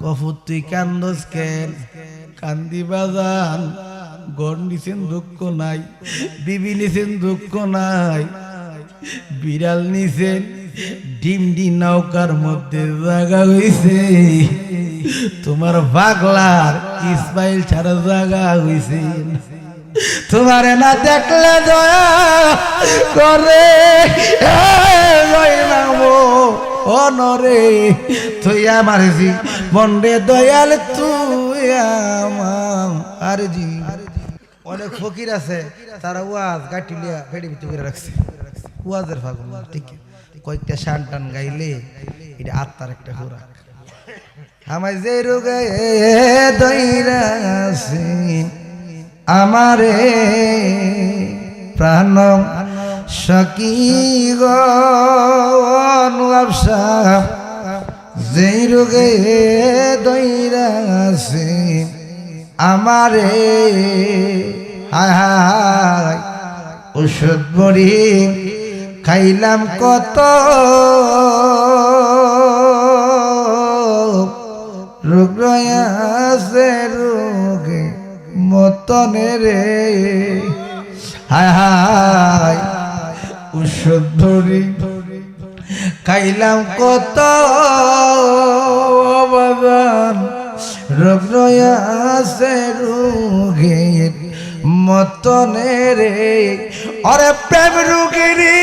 কফুর তুই কান্দস কেন? কান্দি বাজান, গড় নিছেন দুঃখ নাই, বিবি নিছেন দুঃখ নাই, বিড়াল নিছেন ডিমডি নৌকার মধ্যে জায়গা হইছে, তোমার পাগলার ইসমাইল ছাড়া জায়গা হইছে। তোমারে না দেখলে দয়া করে অনরে তুই আমার জি মন্ডে দয়াল তুই আমার জি। অনেক ফকির আছে তারা ওয়াজ গাটিলিয়া ফেড়ি ভিতরে করে রাখছে, ওয়াজের ফাগুন ঠিক কয়েকটা শান টান গাইলে এটা আত্মার একটা হুরা। আমায় যে রোগে দইরাছি আমারে প্রাণ সখী গো নওয়াবশা, যেই রোগে দইরাছি আমারে হায় হায় ওষুধ বড়ি খাইলাম কত, রোগ আছে রোগে মতনে রে হায় হায় ওষুধ ধরি খাইলাম কত বাগান, রোগ আছে রোগে মতনে রে। অরে প্রেম রোগেরি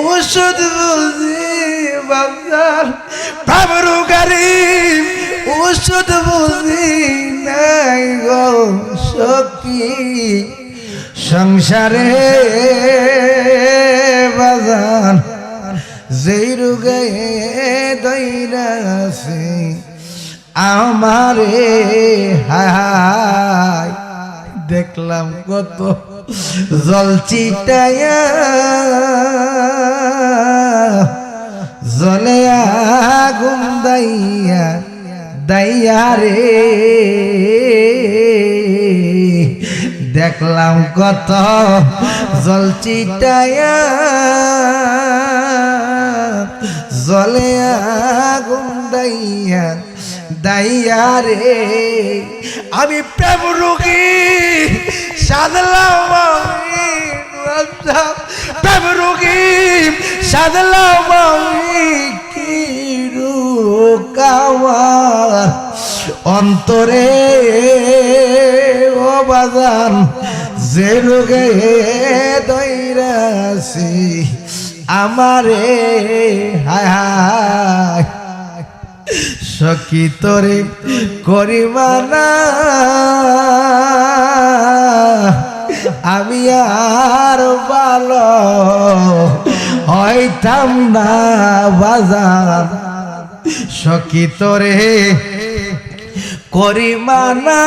ওষুধ বুঝি বাজার, প্রেম রোগেরি ওষুধ বুঝি নাই গো সখী সংসারে বাজান, যেই রোগে দইরাছি আমারে হায় দেখলাম কত জল চিটায়া জলে আগুন দাইয়া দাইয়া রে, দেখলাম কত জল চিটায়া জলে আগুন দাইয়া দাইয়া রে। আমি প্রেম রোগী সাধলাম, প্রেম রোগী সাধলাম কি রোগ আমার অন্তরে ও বাজান, যে রোগে দইরাছি আমারে হায় হায় সখী তোরে করিবানা আমি আর ভালো হইতাম না বাজার, সখী তোরে করিবানা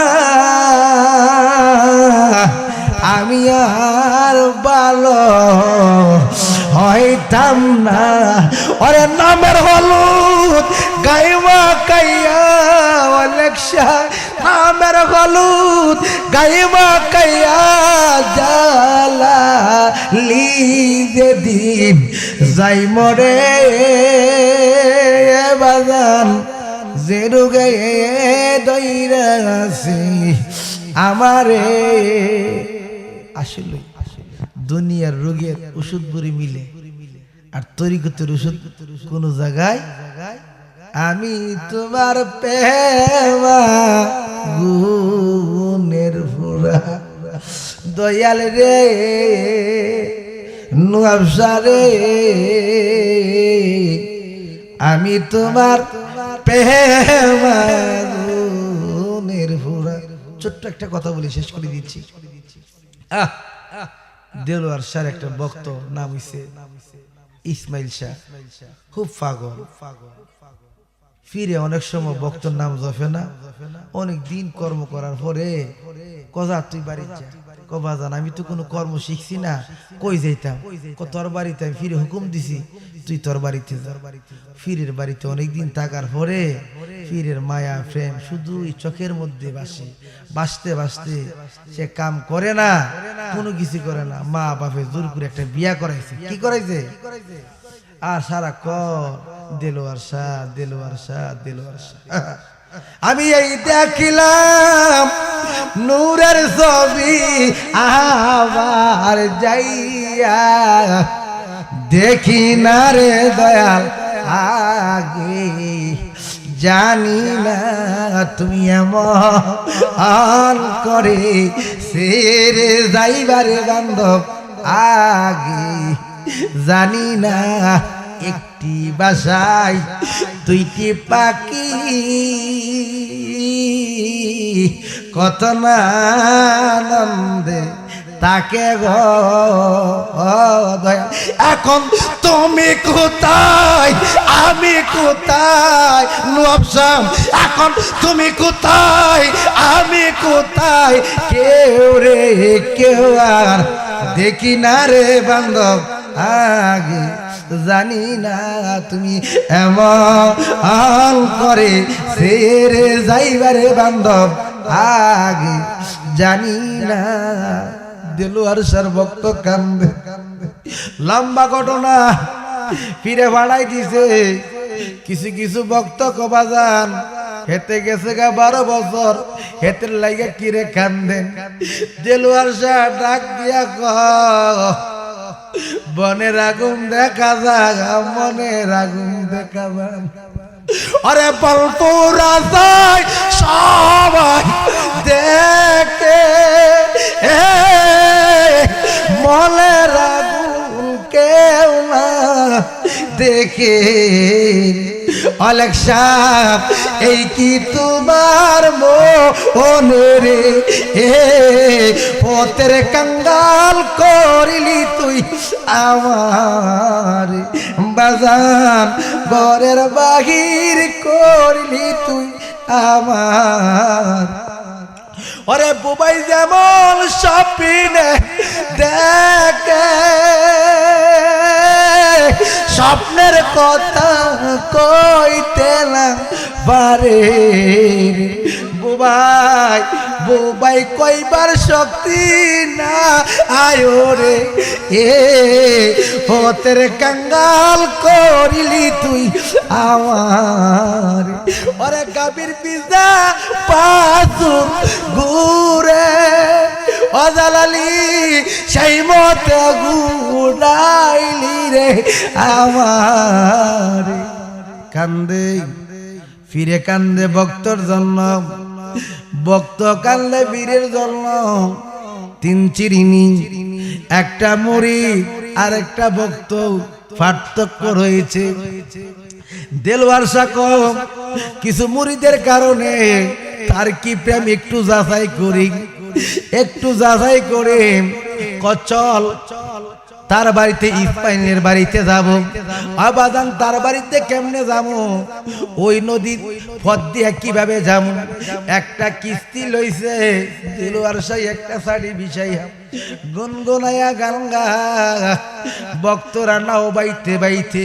আমি আর ভালো হইতাম না। ওরে নামের হলুদ গাইবা কাইয়া অলেকশা, নামের হলুদ গাইবা কাইয়া জালা লিজে দিন যাই মরে বাজান, যে রোগে দইরাছি আমারে। আসলে দুনিয়ার রোগের ওষুধ বুড়ি মিলে আর তরিকতের ওষুধ কোন জায়গায়। আমি তোমার প্রেমা গুণের ফুরা দয়াল রে নওয়াবশা রে, আমি তোমার প্রেমা গুণের ফুরা। ছোট্ট একটা কথা বলে শেষ করে দিচ্ছি। দেলোয়ার শাহ একটা ভক্ত নাম হইছে ইসমাইল শাহ, খুব পাগল, ফিরে অনেক সময় ভক্তর নাম জপে না, অনেক দিন কর্ম করার পরে কজা তুই বাড়ি যা, কবা জান আমি তো কোনো কর্ম শিখছি না, কই যাইতাম, তোর বাড়িতে আমি ফিরে হুকুম দিছি তুই তোর বাড়িতে যা। ফিরের বাড়িতে অনেকদিন থাকার পরে ফিরের মায়া প্রেম শুধু চোখের মধ্যে বাসে, বাসতে বাসতে সে কাম করে না, কোনো কিছু করে না। মা বাপে জোর করে একটা বিয়া করাইছে, কি করাইছে আর সারা দেলোয়ার শাহ, দেলোয়ার শাহ, দেলোয়ার শাহ। আমি এই দেখিলাম নূরের ছবি, আবার যাইয়া দেখি না রে দয়াল আগে, জানি না তুমি এমন করে সেরে যাইবারে বান্ধব আগে, জানি না একটি বাসায় দুইটি পাখি কত না আনন্দে তাকে গো দয়া। এখন তুমি কোথায়, আমি কোথায় নবসাম, এখন তুমি কোথায়, আমি কোথায়, কেউ রে কেউ আর দেখি না রে বান্ধব আগে, জানি না তুমি এমন করে সেরে যাইবারে বান্ধব আগে, জানি না। দেলোয়ার শাহর ভক্ত কান্দে, লম্বা ঘটনা ফিরে ভাড়াই দিছে। কিছু কিছু ভক্ত কবাজান হেতে গেছে গা 12 বছর, হেতের লাগে কিরে কান্দেন। দেলোয়ার শাহ ডাক দিয়া বনের আগুন দেখা যাক, মনের আগুন দেখা যান। আরে বলপুরা যায় সবাই দেখে, মনের আগুন কেউ না দেখে। অলেক সাপ এই কি তোমার মনে রে, পথের কাঙ্গাল করিলি তুই আমার বাজান, ঘরের বাহির করিলি তুই আমার। ওরে বুবাই যেমন স্বপ্নে দেখে, স্বপ্নের কথা কইতে না পারে। বুবাই বুবাই কইবার শক্তি না আয়ো রে, পথের কাঙ্গাল করিলি তুই আমার। ওরে গাবির পিজা পাসুর ঘুরে অজালালি সেই মতে ঘুরাইলি রে আমার। কান্দে ফিরে কান্দে ভক্তর জন্য, ভক্ত কান্দে বীরের জন্য। 3 চিরিনি, একটা মুরিদ আর একটা ভক্ত, পার্থক্য রয়েছে। দেলোয়ার শাহ কিছু মুরিদের কারণে তার কি প্রেম একটু যাচাই করি, একটু যাচাই করে চল তার বাড়িতে, ইসমাইলের বাড়িতে যাব। আবাদান তার বাড়িতে কেমনে যাবো, ওই নদীর পথ দিয়ে কিভাবে যাবো। একটা কিস্তি লইছে দেলোয়ার শাহ, একটা শাড়ি বিছাইয়া গুনগুনাইয়া গান গা, ভক্তরা নাও বাইতে বাইতে।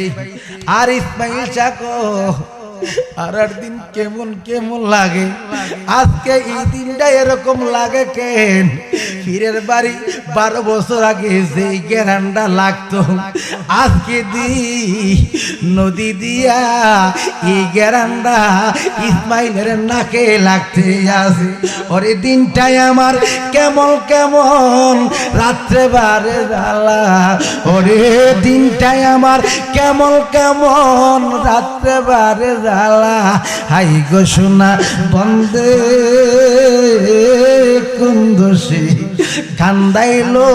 আর ইসমাইল চাকো আর দিন কেমন কেমন লাগে, আজকে এই দিনটা এরকম লাগে কেন? পীরের বাড়ি 12 বছর আগে যেই গ্যারান্ডা লাগতো, আজকে নদী দিয়া এই গ্যারান্ডা ইসমাইলের নাকে লাগতে আছে। ওরে দিনটাই আমার কেমন কেমন, রাত্রে বারে জ্বালা। ওরে দিনটাই আমার কেমন কেমন, রাত্রে বারে জ্বালা। হাই গো সোনা বন্দে কুন্দসে কান্দাইলো,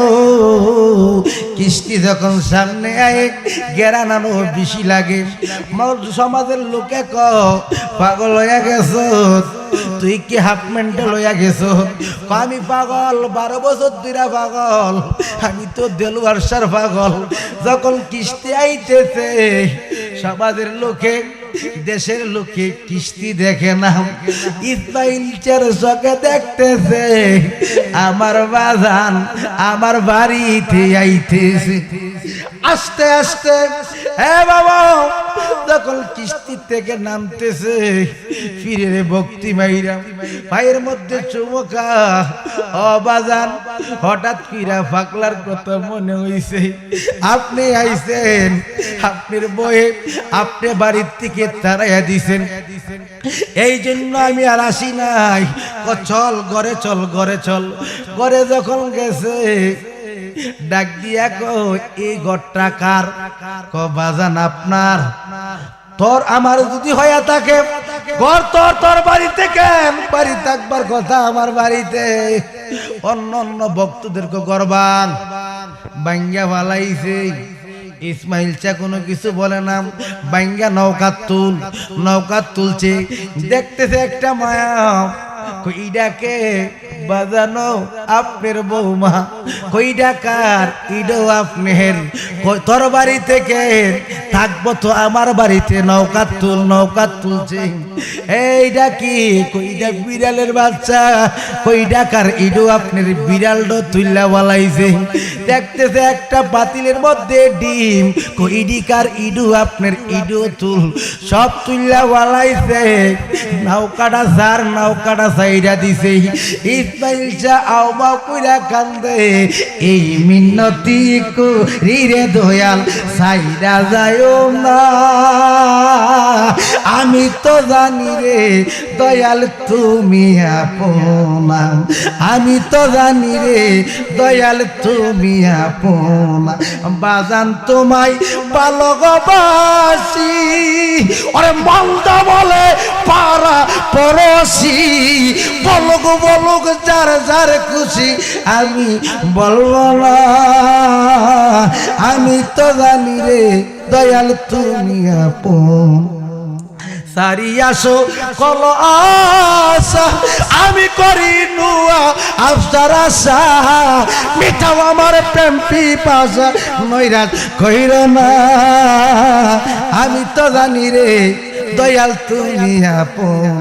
কিস্তি যখন সামনে আয় গেরানানো বেশি লাগে। সমাজের লোকে পাগল হইয়া গেছ, তুই কি হাফ মেন্টে লইয়া গেছ? আমি পাগল, 12 বছর ধরে পাগল, আমি তো দেলোয়ার শাহর পাগল। যখন কিস্তি আইতেছে সমাজের লোকে, দেশের লোকে কিস্তি দেখে না, ইসমাইল চার চোখে দেখতেছে আমার বাজান আমার বাড়িতে আইতেছে। আস্তে আস্তে হ্যাঁ বাবা যখন কিস্তি থেকে নামতেছে ফিরে রে ভক্তি মাইরা পায়ের মধ্যে চুমকা অবাজান হঠাৎ কিরা ফাকলার কথা মনে হইছে আপনি আইছেন আপনার বয়ে আপনি বাড়ির থেকে তাড়াইয়া দিছেন এই জন্য আমি আর আসি নাই চল ঘরে চল ঘরে চল ঘরে যখন গেছে ডাক দিয়া কো এই ঘরটা কার কো বাজান আপনার তোর আমার যদি হইয়া থাকে ঘর তোর বাড়িতে কেন বাড়ি থাকবার কথা আমার বাড়িতে অন্য অন্য ভক্তদেরকে গরবান বাঙ্গা ভালাইছে ইসমাইল চা কোনো কিছু বলে না বাঙ্গা নৌকা তুলছে দেখতেছে একটা মায়া কইডাকে বাজানো আপনার বৌমা কইডা কার ইডো আপনার তোর বাড়ি থেকে থাকবো তো আমার বাড়িতে নৌকা তুলছে এইটা কি কইডা বিড়ালের বাচ্চা কইডা কার ইডো আপনার বিড়ালটা তুল্লা বলাইছে দেখতেছে একটা পাতিলের মধ্যে ডিম কইডি কার ইডু আপনার ইডো তুল সব তুল্লা বলাইছে নৌকাটা সাইডা দিছে ইসমাইল শাহ আওবা কইরা কান্দে এই মিন্নতি করিরে দয়াল সাইডা যায়ও না আমি তো জানি রে দয়াল তুমি আপনা আমি তো জানি রে দয়াল তুমি আপনা বাজান তোমায় ভালোবাসি ওরে মন্দ বলে পারা পড়শি বলুক যার খুশি আমি বলবো না আমি তো জানি রে দয়াল তুমি আপন সারি আসো কল আশা আমি করি নুয়া আফসার আশা মিঠাও আমার প্রেম পিপাসা নৈরাজ কইর না আমি তো জানি রে দয়াল তুমি আপন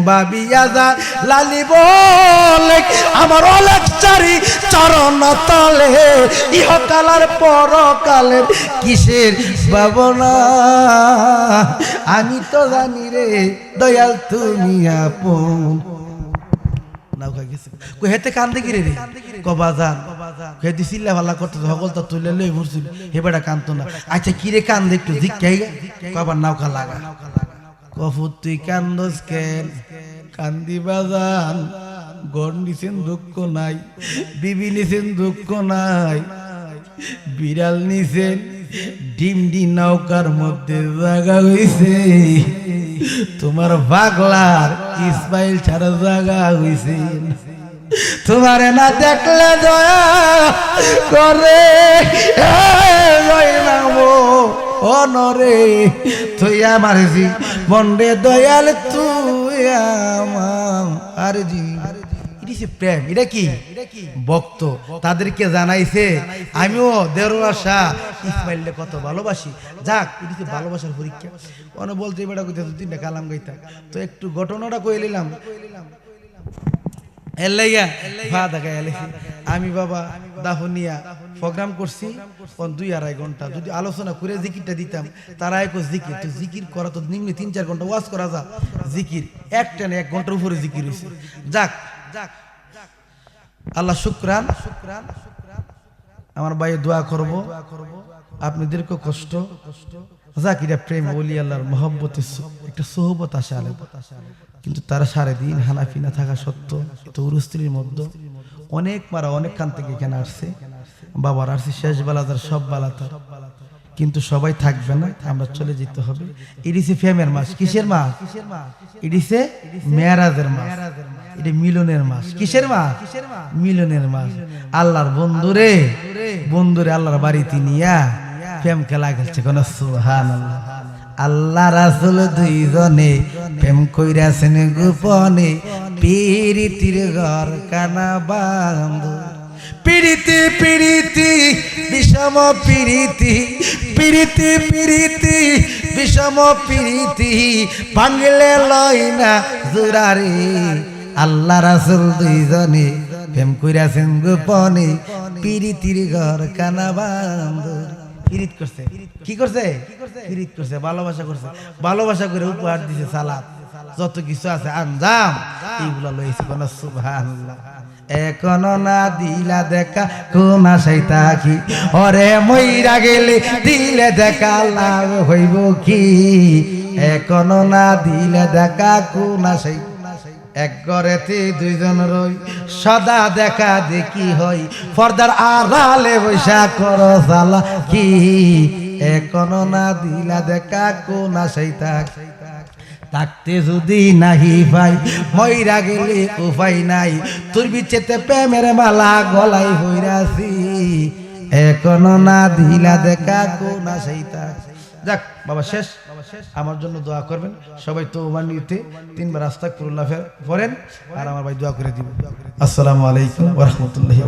বাবিয়া যা লালি বলে আমার অলেক চারি চরণ তলে ইহকালার পরকালের কিসের ভাবনা আমি তো জানি রে দয়াল তুমি আপন হেতে কান্দে গিরে রে কবাজান হেতে সিল্লা ভাল্লা করতে সকল তো তুলে লই ভরছিল হেবেটা কান্দতো না আচ্ছা কিরে কান্দে একটু জিজ্ঞাই কবার নাওকা লাগা কফু তুই কান্দস কেন কান্দি বাজান গড় নিছেন দুঃখ নাই বিবি নিছেন দুঃখ নাই বিড়াল নিছেন ডিমডি নৌকার মধ্যে জায়গা হইছে তোমার পাগলার ইসমাইল ছাড়া জায়গা হইছে তোমারে না দেখলে দয়া করে অনরে তুই আমার জি বন্ডে দয়াল তুই আমার জি প্রেম এটা কি ভক্ত তাদেরকে জানাইছে আমিও দেওয়া শাহ ইসমাইলকে কত ভালোবাসি যাক এটা ভালোবাসার পরীক্ষা অনে বলতে বেটা কইতে তিনটা কালাম গাইতাম তো একটু ঘটনাটা কই নিলাম আমি বাবা দাহনিয়া প্রোগ্রাম করছি 2-2.5 ঘন্টা যদি আলোচনা করে জিকিরটা দিতাম তারা জিকির তো জিকির করা তো নিম্নে 3-4 ঘন্টা ওয়াজ করা যা জিকির একটা না 1 ঘন্টার উপরে জিকির হয়েছে যাক আল্লাহ শুকরান আমার ভাই দোয়া করব আপনাদেরকে কষ্ট যাক এটা প্রেম ওলি আল্লাহর মহব্বতের একটা সোহবত আসে আলাদা কিন্তু তারা সারাদিন হানাফি না থাকা সত্ত্বেও তো উরুস্ত্রীর মধ্যে অনেক মারা অনেক কান থেকে এখানে আসছে বাবার আসছে শেষ বেলাদার সব বেলাতার কিন্তু সবাই থাকবে না আমরা চলে যেতে হবে ইডিসে ফেমের মাস কিসের মাস ইডিসে মেরাজের মাস এটা মিলনের মাস কিসের মাস মিলনের মাস আল্লাহর বন্ধুরে আল্লাহর বাড়িতে নিয়া প্রেম খেলা খেলছে কোন সুবহানাল্লাহ আল্লাহ রাসূল দুইজনে প্রেম কইরাছেন গোপনে পীরিতির ঘর কানা বান্ধ পিরিতি পিরিতি বিষম পিরিতি পিরিতি পিরিতি বিষম পিরিতি ভাঙলে লয় না জোরারে আল্লাহ রাসূল দুইজনে প্রেম কইরাছেন গোপনে পীরিতির ঘর কানা বান্ধ পিরিত করছে কি করছে পিরিত করছে ভালোবাসা করছে ভালোবাসা করে উপহার দিছে সালাত যত কিছু আছে আঞ্জাম এইগুলা লইছে কোন সুবহানাল্লাহ এখনো না দিলা দেখা কোন আশায় থাকি ওরে মইরা গেলে দিলে দেখা লাভ হইব কি এখনো না দিলে দেখা কোন আশায় এক ঘরেতে দুইজন রই সদা দেখা দেখি হই পর্দার আড়ালে বৈশা করো সালা কি এখনো না দিলা দেখা কোন আশায় থাকি থাকতে যদি নাহি ভাই মইরা গেলে উপায় নাই তোর বিচেতে প্রেমের মালা গলায় হইরাছি এখনো না দিলা দেখা কোন আশাইতা যাক বাবা শেষ আমার জন্য দোয়া করবেন সবাই তো মানিতে তিনবার আস্তাগফিরুল্লাহ পড়েন আর আমার ভাই দোয়া করে দিবেন আসসালামু আলাইকুম ওয়া রাহমাতুল্লাহি